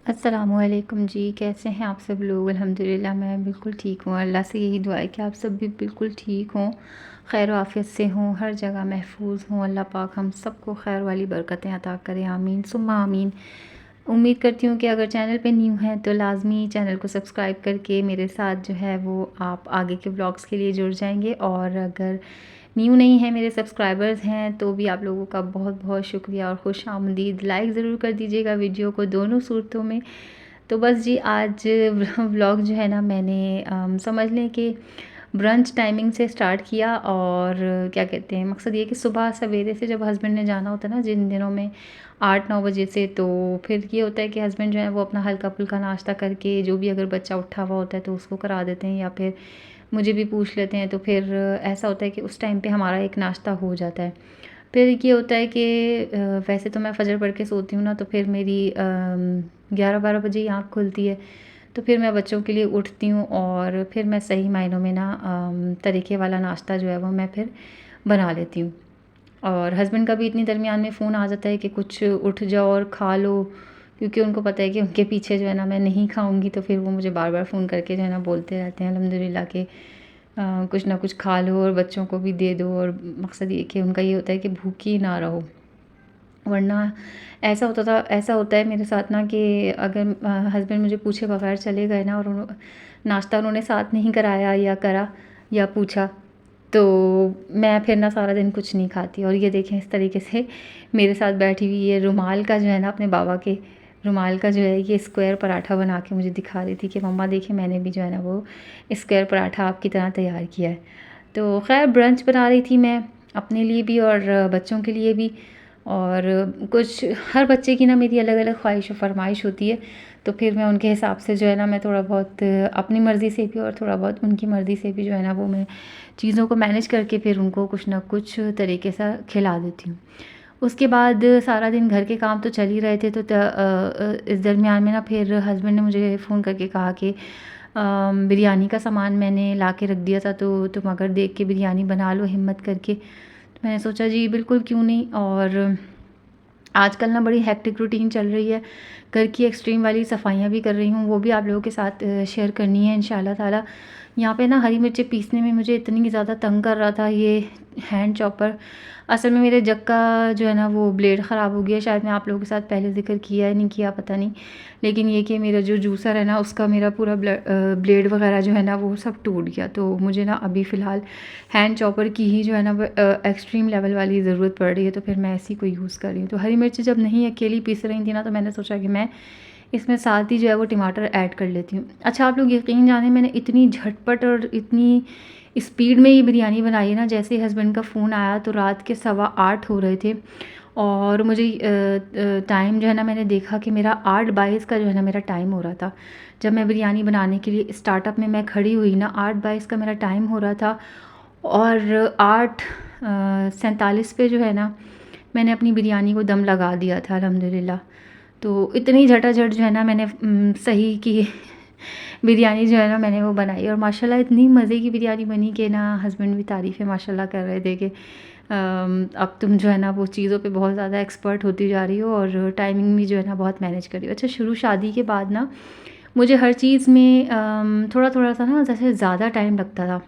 अस्सलामुअलैकुम जी, कैसे हैं आप सब लोग? अल्हम्दुलिल्लाह मैं बिल्कुल ठीक हूँ। अल्लाह से यही दुआ है कि आप सब भी बिल्कुल ठीक हों, खैर आफ़ियत से हों, हर जगह महफूज़ हों। अल्लाह पाक हम सबको खैर वाली बरकतें अता करे, आमीन सुम्मा आमीन। उम्मीद करती हूँ कि अगर चैनल पे न्यू हैं तो लाज़मी चैनल को सब्सक्राइब करके मेरे साथ जो है वो आप आगे के व्लॉग्स के लिए जुड़ जाएँगे। और अगर न्यू नहीं है, मेरे सब्सक्राइबर्स हैं, तो भी आप लोगों का बहुत-बहुत शुक्रिया और खुशामदीद। लाइक ज़रूर कर दीजिएगा वीडियो को दोनों सूरतों में। तो बस जी आज व्लॉग जो है ना मैंने समझ लें कि ब्रंच टाइमिंग से स्टार्ट किया। और क्या कहते हैं, मकसद ये कि सुबह सवेरे से जब हस्बैंड ने जाना होता है ना, जिन दिनों में 8-9 बजे से, तो फिर ये होता है कि हस्बैंड जो है वो अपना हल्का-फुल्का नाश्ता करके, जो भी अगर बच्चा उठा हुआ होता है तो उसको करा देते हैं, या फिर मुझे भी पूछ लेते हैं। तो फिर ऐसा होता है कि उस टाइम पे हमारा एक नाश्ता हो जाता है। फिर ये होता है कि वैसे तो मैं फ़जर पढ़ के सोती हूँ ना, तो फिर मेरी 11-12 बजे ही आँख खुलती है। तो फिर मैं बच्चों के लिए उठती हूँ और फिर मैं सही मायनों में ना तरीके वाला नाश्ता जो है वो मैं फिर बना लेती हूँ। और हस्बैंड का भी इतनी दरमियान में फ़ोन आ जाता है कि कुछ उठ जाओ और खा लो, क्योंकि उनको पता है कि उनके पीछे जो है ना मैं नहीं खाऊँगी। तो फिर वो मुझे बार-बार फ़ोन करके जो है ना बोलते रहते हैं अल्हम्दुलिल्लाह कि कुछ ना कुछ खा लो और बच्चों को भी दे दो। और मकसद ये कि उनका ये होता है कि भूखी ना रहो। वरना ऐसा होता है मेरे साथ ना कि अगर हस्बैंड मुझे पूछे बगैर चले गए ना, और नाश्ता उन्होंने साथ नहीं कराया या करा या पूछा, तो मैं फिर ना सारा दिन कुछ नहीं खाती। और ये देखें इस तरीके से मेरे साथ बैठी हुई ये रुमाल का जो है ना, अपने बाबा के रुमाल का जो है ये स्क्वायर पराठा बना के मुझे दिखा रही थी कि मम्मा देखिए मैंने भी जो है ना वो स्क्वायर पराठा आपकी तरह तैयार किया है। तो खैर ब्रंच बना रही थी मैं अपने लिए भी और बच्चों के लिए भी। और कुछ हर बच्चे की ना मेरी अलग-अलग ख़्वाहिश और फ़रमाइश होती है। तो फिर मैं उनके हिसाब से जो है ना मैं थोड़ा बहुत अपनी मर्ज़ी से भी और थोड़ा बहुत उनकी मर्ज़ी से भी जो है ना वो मैं चीज़ों को मैनेज करके फिर उनको कुछ ना कुछ तरीके से खिला देती हूँ। उसके बाद सारा दिन घर के काम तो चल ही रहे थे, तो इस दरमियान में ना फिर हस्बैंड ने मुझे फ़ोन करके कहा कि बिरयानी का सामान मैंने ला के रख दिया था, तो तुम अगर देख के बिरयानी बना लो हिम्मत करके। तो मैंने सोचा जी बिल्कुल क्यों नहीं। और आजकल ना बड़ी हेक्टिक रूटीन चल रही है, घर की एक्सट्रीम वाली सफाइयाँ भी कर रही हूँ, वो भी आप लोगों के साथ शेयर करनी है इंशाल्लाह ताला। यहाँ पे ना हरी मिर्चें पीसने में मुझे इतनी ज़्यादा तंग कर रहा था ये हैंड चॉपर। असल में मेरे जग का जो है ना वो ब्लेड ख़राब हो गया, शायद मैं आप लोगों के साथ पहले ज़िक्र किया है नहीं किया पता नहीं। लेकिन ये कि मेरा जो जूसर है ना उसका मेरा पूरा ब्लेड वगैरह जो है ना वो सब टूट गया। तो मुझे ना अभी फ़िलहाल हैंड चॉपर की ही जो है ना वो एक्सट्रीम लेवल वाली ज़रूरत पड़ रही है, तो फिर मैं ऐसी को यूज़ कर रही हूँ। तो हरी मिर्ची जब नहीं अकेली पीस रही थी ना, तो मैंने सोचा कि मैं इसमें साथ ही जो है वो टमाटर ऐड कर लेती हूँ। अच्छा आप लोग यकीन जाने मैंने इतनी झटपट और इतनी स्पीड में ये बिरयानी बनाई है ना, जैसे ही हस्बैंड का फ़ोन आया तो रात के 8:15 हो रहे थे। और मुझे टाइम जो है ना मैंने देखा कि मेरा 8:22 का जो है ना मेरा टाइम हो रहा था। जब मैं बिरयानी बनाने के लिए स्टार्टअप में मैं खड़ी हुई ना, 8:22 का मेरा टाइम हो रहा था। और 8:47 पे जो है ना मैंने अपनी बिरयानी को दम लगा दिया था अल्हम्दुलिल्लाह। तो इतनी झटाझट जो है ना मैंने सही की बिरयानी जो है ना मैंने वो बनाई, और माशाल्लाह इतनी मज़े की बिरयानी बनी कि ना हस्बैंड भी तारीफ़ें माशाल्लाह कर रहे थे कि अब तुम जो है ना वो चीज़ों पे बहुत ज़्यादा एक्सपर्ट होती जा रही हो और टाइमिंग भी जो है ना बहुत मैनेज कर रही हो। अच्छा शुरू शादी के बाद ना मुझे हर चीज़ में थोड़ा-थोड़ा सा ना जैसे ज़्यादा टाइम लगता था।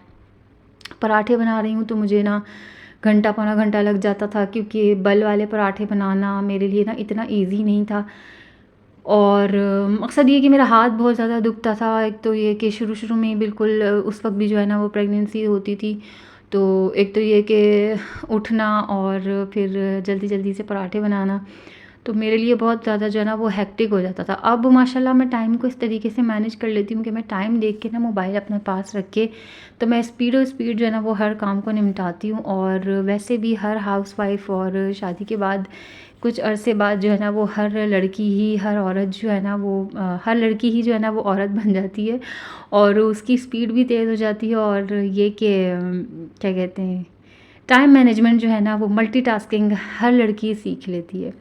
पराठे बना रही हूँ तो मुझे ना घंटा पौना घंटा लग जाता था, क्योंकि बल वाले पराठे बनाना मेरे लिए ना इतना ईज़ी नहीं था। और मकसद ये कि मेरा हाथ बहुत ज़्यादा दुखता था। एक तो ये कि शुरू-शुरू में बिल्कुल उस वक़्त भी जो है ना वो प्रेगनेंसी होती थी, तो एक तो ये कि उठना और फिर जल्दी-जल्दी से पराठे बनाना, तो मेरे लिए बहुत ज़्यादा जो है ना वो हेक्टिक हो जाता था। अब माशाल्लाह मैं टाइम को इस तरीके से मैनेज कर लेती हूँ कि मैं टाइम देख के ना मोबाइल अपने पास रख के, तो मैं स्पीड जो है ना वो हर काम को निपटाती हूँ। और वैसे भी हर हाउसवाइफ़ और शादी के बाद कुछ अरसे बाद जो है ना वो हर औरत जो है ना वो हर लड़की ही जो है ना वो औरत बन जाती है, और उसकी स्पीड भी तेज़ हो जाती है। और ये कि क्या कहते हैं, टाइम मैनेजमेंट जो है ना वो मल्टीटास्किंग हर लड़की सीख लेती है।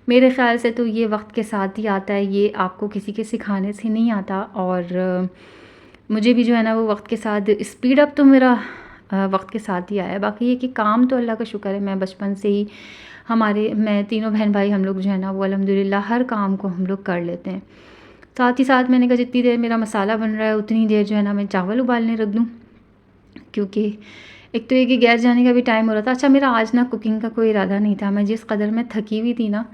मेरे ख़्याल से तो ये वक्त के साथ ही आता है, ये आपको किसी के सिखाने से नहीं आता। और मुझे भी जो है ना वो वक्त के साथ स्पीड अप तो मेरा वक्त के साथ ही आया। बाकी ये कि काम तो अल्लाह का शुक्र है मैं बचपन से ही मैं तीनों बहन भाई हम लोग जो है ना वो अल्हम्दुलिल्लाह हर काम को हम लोग कर लेते हैं। साथ ही साथ मैंने कहा जितनी देर मेरा मसाला बन रहा है उतनी देर जो है ना मैं चावल उबालने रख दूँ, क्योंकि एक तो ये कि गैस जाने का भी टाइम हो रहा था। अच्छा, मेरा आज ना कुकिंग का कोई इरादा नहीं था, मैं जिस कदर में थकी हुई थी ना,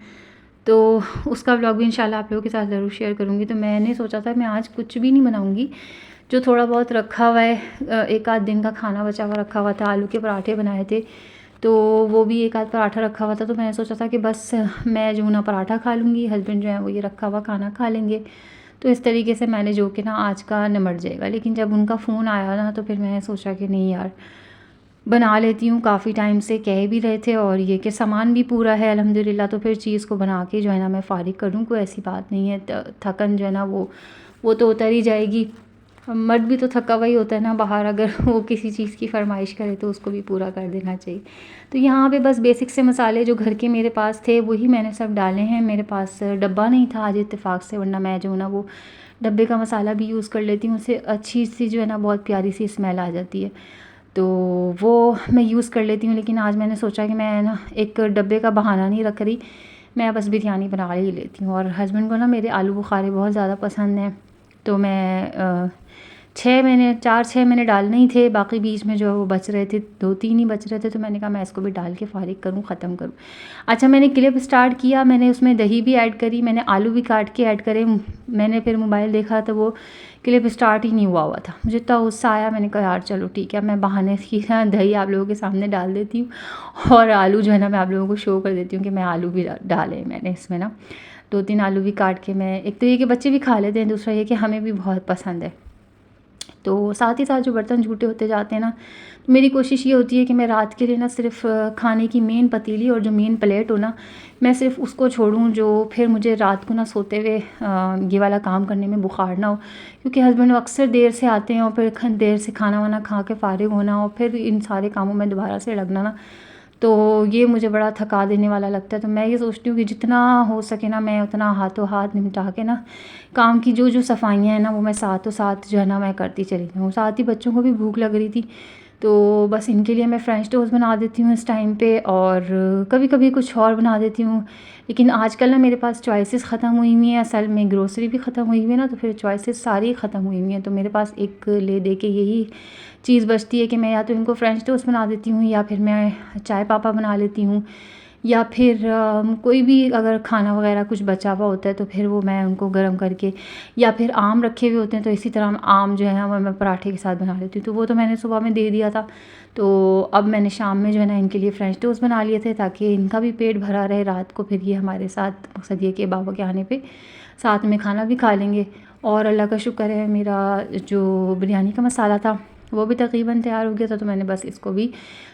तो उसका व्लॉग भी इंशाल्लाह आप लोगों के साथ ज़रूर शेयर करूँगी। तो मैंने सोचा था मैं आज कुछ भी नहीं बनाऊँगी, जो थोड़ा बहुत रखा हुआ है, एक आध दिन का खाना बचा हुआ रखा हुआ था, आलू के पराठे बनाए थे तो वो भी एक आध पराठा रखा हुआ था, तो मैंने सोचा था कि बस मैं जो ना पराठा खा लूँगी, हस्बैंड जो है वो ये रखा हुआ खाना खा लेंगे। तो इस तरीके से मैंने जो कि ना आज का निमट जाएगा। लेकिन जब उनका फ़ोन आया ना तो फिर मैंने सोचा कि नहीं यार, बना लेती हूँ, काफ़ी टाइम से कह भी रहे थे और ये कि सामान भी पूरा है अल्हम्दुलिल्लाह, तो फिर चीज़ को बना के जो है ना मैं फ़ारिग कर दूँ, कोई ऐसी बात नहीं है। थकन जो है ना वो तो उतर ही जाएगी। मर्द भी तो थका हुआ ही होता है ना बाहर, अगर वो किसी चीज़ की फ़रमाइश करे तो उसको भी पूरा कर देना चाहिए। तो यहाँ पे बस बेसिक से मसाले जो घर के मेरे पास थे वही मैंने सब डाले हैं। मेरे पास डब्बा नहीं था आज इत्तेफाक से, वरना मैं जो ना वो डब्बे का मसाला भी यूज़ कर लेती हूँ, उससे अच्छी सी जो है ना बहुत प्यारी सी स्मेल आ जाती है, तो वो मैं यूज़ कर लेती हूँ। लेकिन आज मैंने सोचा कि मैं ना एक डब्बे का बहाना नहीं रख रही, मैं बस बिरयानी बना ही लेती हूँ। और हस्बैंड को ना मेरे आलू बुखारे बहुत ज़्यादा पसंद हैं, तो मैं 4-6 मैंने डालने ही थे, बाकी बीच में जो वो बच रहे थे 2-3 ही बच रहे थे, तो मैंने कहा मैं इसको भी डाल के फ़ारिग करूँ, ख़त्म करूँ। अच्छा, मैंने क्लिप स्टार्ट किया, मैंने उसमें दही भी ऐड करी, मैंने आलू भी काट के ऐड करे। मैंने फिर मोबाइल देखा तो वो क्लिप स्टार्ट ही नहीं हुआ था। मुझे इतना गुस्सा आया, मैंने कहा यार चलो ठीक है, मैं बहाने की ना दही आप लोगों के सामने डाल देती हूँ और आलू जो है ना मैं आप लोगों को शो कर देती हूँ कि मैं आलू भी डाले मैंने इसमें ना 2-3 आलू भी काट के। मैं एक तो ये कि बच्चे भी खा लेते हैं, दूसरा ये कि हमें भी बहुत पसंद है। तो साथ ही साथ जो बर्तन झूठे होते जाते हैं ना, तो मेरी कोशिश ये होती है कि मैं रात के लिए ना सिर्फ खाने की मेन पतीली और जो मेन प्लेट हो ना, मैं सिर्फ उसको छोड़ूं, जो फिर मुझे रात को ना सोते हुए ये वाला काम करने में बुखार ना हो। क्योंकि हस्बैंड अक्सर देर से आते हैं और फिर देर से खाना वाना खा के फ़ारिग होना और फिर इन सारे कामों में दोबारा से लगना ना, तो ये मुझे बड़ा थका देने वाला लगता है। तो मैं ये सोचती हूँ कि जितना हो सके ना मैं उतना हाथों हाथ निपटा के ना काम की जो सफाइयाँ हैं ना वो मैं साथों साथ जो है ना मैं करती चली जाऊँ। साथ ही बच्चों को भी भूख लग रही थी, तो बस इनके लिए मैं फ्रेंच टोस्ट बना देती हूँ इस टाइम पे, और कभी कभी कुछ और बना देती हूँ। लेकिन आजकल ना मेरे पास चॉइसेस ख़त्म हुई हुई हैं, असल में ग्रोसरी भी ख़त्म हुई हुई है ना, तो फिर चॉइसेस सारी ख़त्म हुई हुई हैं। तो मेरे पास एक ले दे के यही चीज़ बचती है कि मैं या तो इनको फ्रेंच टोस्ट बना देती हूँ, या फिर मैं चाय पापा बना लेती हूँ, या फिर कोई भी अगर खाना वगैरह कुछ बचा हुआ होता है तो फिर वो मैं उनको गर्म करके, या फिर आम रखे हुए होते हैं तो इसी तरह आम जो है वो मैं पराठे के साथ बना लेती हूँ। तो वो तो मैंने सुबह में दे दिया था, तो अब मैंने शाम में जो है ना इनके लिए फ्रेंच टोस्ट बना लिए थे ताकि इनका भी पेट भरा रहे रात को, फिर ये हमारे साथ मकसद ये कि बाबा के आने पे साथ में खाना भी खा लेंगे। और अल्लाह का शुक्र है, मेरा जो बिरयानी का मसाला था वो भी तकरीबन तैयार हो गया था, तो मैंने बस इसको भी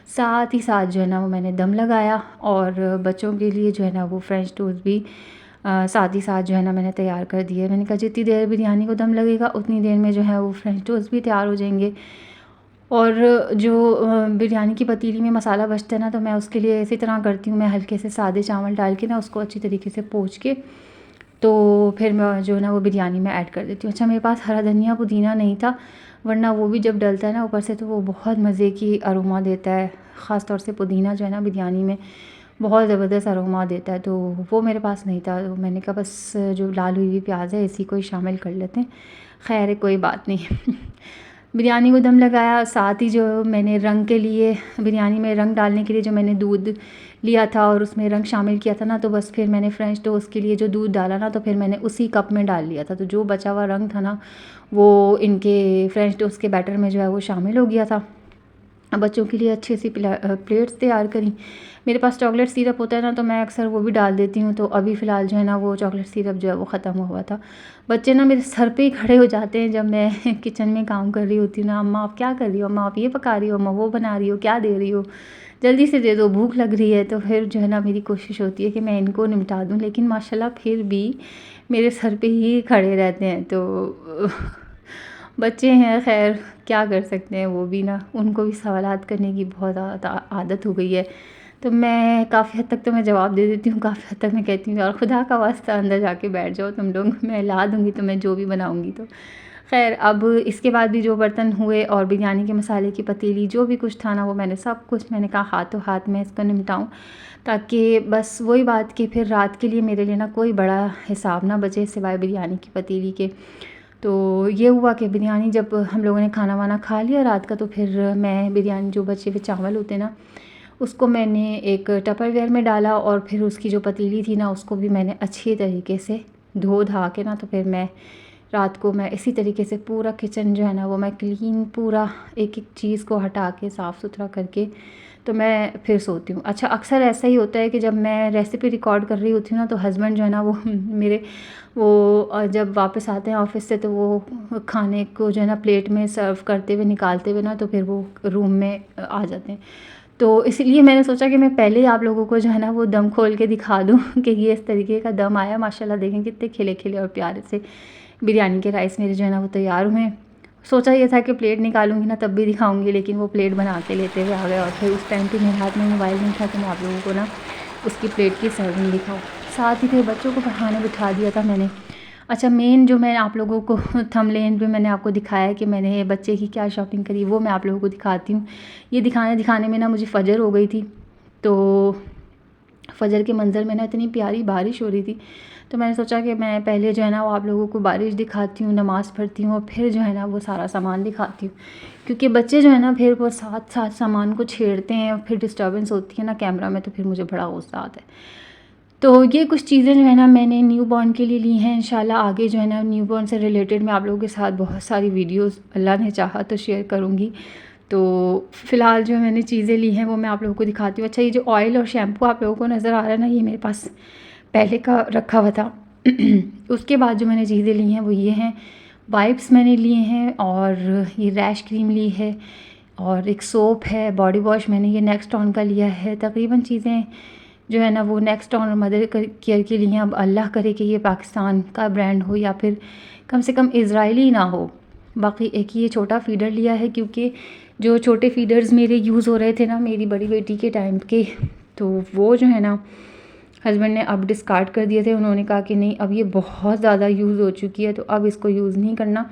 साथ ही साथ जो है ना वो मैंने दम लगाया, और बच्चों के लिए जो है ना वो फ्रेंच टोस्ट भी साथ ही साथ जो है ना मैंने तैयार कर दिए। मैंने कहा जितनी देर बिरयानी को दम लगेगा उतनी देर में जो है वो फ्रेंच टोस्ट भी तैयार हो जाएंगे। और जो बिरयानी की पतीली में मसाला बचता है ना, तो मैं उसके लिए इसी तरह करती हूँ, मैं हल्के से सादे चावल डाल के ना उसको अच्छी तरीके से पोंछ के, तो फिर मैं जो है ना वो बिरयानी में ऐड कर देती हूँ। अच्छा, मेरे पास हरा धनिया पुदीना नहीं था, वरना वो भी जब डलता है ना ऊपर से तो वो बहुत मज़े की अरोमा देता है। ख़ास तौर से पुदीना जो है ना बिरयानी में बहुत ज़बरदस्त अरोमा देता है, तो वो मेरे पास नहीं था। तो मैंने कहा बस जो लाल हुई हुई प्याज है इसी को ही शामिल कर लेते हैं, खैर है कोई बात नहीं। बिरयानी को दम लगाया, साथ ही जो मैंने रंग के लिए, बिरयानी में रंग डालने के लिए जो मैंने दूध लिया था और उसमें रंग शामिल किया था ना, तो बस फिर मैंने फ्रेंच टोस्ट के लिए जो दूध डाला ना, तो फिर मैंने उसी कप में डाल लिया था। तो जो बचा हुआ रंग था ना वो इनके फ्रेंच टोस्ट के बैटर में जो है वो शामिल हो गया था। बच्चों के लिए अच्छी सी प्लेट्स तैयार करी। मेरे पास चॉकलेट सिरप होता है ना, तो मैं अक्सर वो भी डाल देती हूँ। तो अभी फ़िलहाल जो है ना वो चॉकलेट सिरप जो है वो ख़त्म हुआ था। बच्चे ना मेरे सर पे ही खड़े हो जाते हैं जब मैं किचन में काम कर रही होती हूँ ना, अम्मा आप क्या कर रही हो, अम्मा आप ये पका रही हो, अम्मा वो बना रही हो, क्या दे रही हो, जल्दी से दे दो, भूख लग रही है। तो फिर जो है ना मेरी कोशिश होती है कि मैं इनको निपटा दूँ, लेकिन माशाल्लाह फिर भी मेरे सर पे ही खड़े रहते हैं। तो बच्चे हैं, खैर क्या कर सकते हैं, वो भी ना उनको भी सवालात करने की बहुत ज़्यादा आदत हो गई है। तो मैं काफ़ी हद तक तो मैं जवाब दे देती हूँ, काफ़ी हद तक मैं कहती हूँ और खुदा का वास्ता अंदर जाके बैठ जाओ तुम लोग, मैं ला दूँगी तुम्हें जो भी बनाऊँगी। तो ख़ैर अब इसके बाद भी जो बर्तन हुए और बिरयानी के मसाले की पतीली जो भी कुछ था ना, वो मैंने सब कुछ मैंने कहा हाथों हाथ में इसको निपटाऊँ, ताकि बस वही बात कि फिर रात के लिए मेरे लिए ना कोई बड़ा हिसाब ना बचे सिवाय बिरयानी की पतीली के। तो ये हुआ कि बिरयानी जब हम लोगों ने खाना वाना खा लिया रात का, तो फिर मैं बिरयानी जो बचे हुए चावल होते ना, उसको मैंने एक टपरवेयर में डाला और फिर उसकी जो पतीली थी ना, उसको भी मैंने अच्छी तरीके से धो धा के ना, तो फिर मैं रात को मैं इसी तरीके से पूरा किचन जो है ना वो मैं क्लीन पूरा एक एक चीज़ को हटा के साफ़ सुथरा करके तो मैं फिर सोती हूँ। अच्छा, अक्सर ऐसा ही होता है कि जब मैं रेसिपी रिकॉर्ड कर रही होती हूँ ना, तो हस्बैंड जो है ना वो मेरे जब वापस आते हैं ऑफ़िस से, तो वो खाने को जो है ना प्लेट में सर्व करते हुए निकालते हुए ना, तो फिर वो रूम में आ जाते हैं। तो इसलिए मैंने सोचा कि मैं पहले ही आप लोगों को जो है ना वो दम खोल के दिखा दूँ कि ये इस तरीके का दम आया। माशाल्लाह देखें कितने खिले खिले और प्यारे से बिरयानी के राइस मेरे जो है ना वो तैयार हुए हैं। सोचा ये था कि प्लेट निकालूंगी ना तब भी दिखाऊंगी, लेकिन वो प्लेट बना के लेते हुए आ गए और फिर उस टाइम पे मेरे हाथ में मोबाइल नहीं था, तो मैं आप लोगों को ना उसकी प्लेट की सर्विंग दिखाऊँ। साथ ही फिर बच्चों को पढ़ाने बिठा दिया था मैंने। अच्छा, मेन जो मैं आप लोगों को थंबनेल पे मैंने आपको दिखाया कि मैंने बच्चे की क्या शॉपिंग करी, वो मैं आप लोगों को दिखाती हूँ। ये दिखाने में ना मुझे फ़जर हो गई थी, तो फ़जर के मंज़र में ना इतनी प्यारी बारिश हो रही थी, तो मैंने सोचा कि मैं पहले जो है ना वो आप लोगों को बारिश दिखाती हूँ, नमाज़ पढ़ती हूँ और फिर जो है ना वो सारा सामान दिखाती हूँ। क्योंकि बच्चे जो है ना फिर वो साथ साथ सामान को छेड़ते हैं और फिर डिस्टर्बेंस होती है ना कैमरा में, तो फिर मुझे बड़ा गुस्सा आता है। तो ये कुछ चीज़ें जो है ना मैंने न्यू बॉर्न के लिए ली हैं। इंशाल्लाह आगे जो है ना न्यू बॉर्न से रिलेटेड मैं आप लोगों के साथ बहुत सारी वीडियोस अल्लाह ने चाहा तो शेयर करूँगी। तो फ़िलहाल जो मैंने चीज़ें ली हैं वो मैं आप लोगों को दिखाती हूँ। अच्छा, ये जो ऑयल और शैम्पू आप लोगों को नज़र आ रहा है ना, ये मेरे पास पहले का रखा हुआ था। उसके बाद जो मैंने चीज़ें ली हैं वो ये हैं, वाइप्स मैंने लिए हैं और ये रैश क्रीम ली है और एक सोप है, बॉडी वॉश मैंने ये नेक्सटॉन का लिया है। तकरीबन चीज़ें जो है ना वो नेक्सटॉन और मदर केयर के लिए हैं। अब अल्लाह करे कि ये पाकिस्तान का ब्रांड हो या फिर कम से कम इज़राइली ना हो। बाकी एक ये छोटा फ़ीडर लिया है, क्योंकि जो छोटे फ़ीडर्स मेरे यूज़ हो रहे थे ना मेरी बड़ी बेटी के टाइम के, तो वो जो है ना हस्बैंड ने अब डिस्कार्ड कर दिए थे। उन्होंने कहा कि नहीं, अब ये बहुत ज़्यादा यूज़ हो चुकी है, तो अब इसको यूज़ नहीं करना।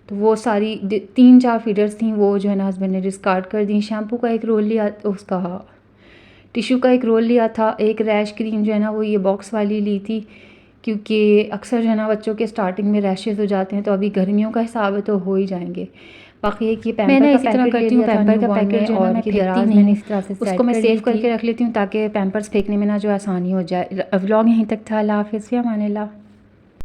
तो वो सारी 3-4 फ़ीडर्स थी, वो जो है ना हस्बैंड ने डिस्कार्ड कर दी। शैम्पू का एक रोल लिया, उसका टिश्यू का एक रोल लिया था। एक रैश क्रीम जो है ना वो ये बॉक्स वाली ली थी, क्योंकि अक्सर जो है ना बच्चों के स्टार्टिंग में रैशेज़ हो जाते हैं, तो अभी गर्मियों का हिसाब है तो हो ही जाएंगे। बाकी एक ये पैम्पर का पैकेट ले लिया था, पैम्पर का पैकेट जो है ना मैं फेंकती नहीं, मैंने इस तरह से उसको मैं सेव करके रख लेती हूँ ताकि पैम्पर्स फेंकने में ना जो आसानी हो जाए। व्लॉग यहीं तक था। अल्लाह हाफ़िज़, फ़ी अमानिल्लाह।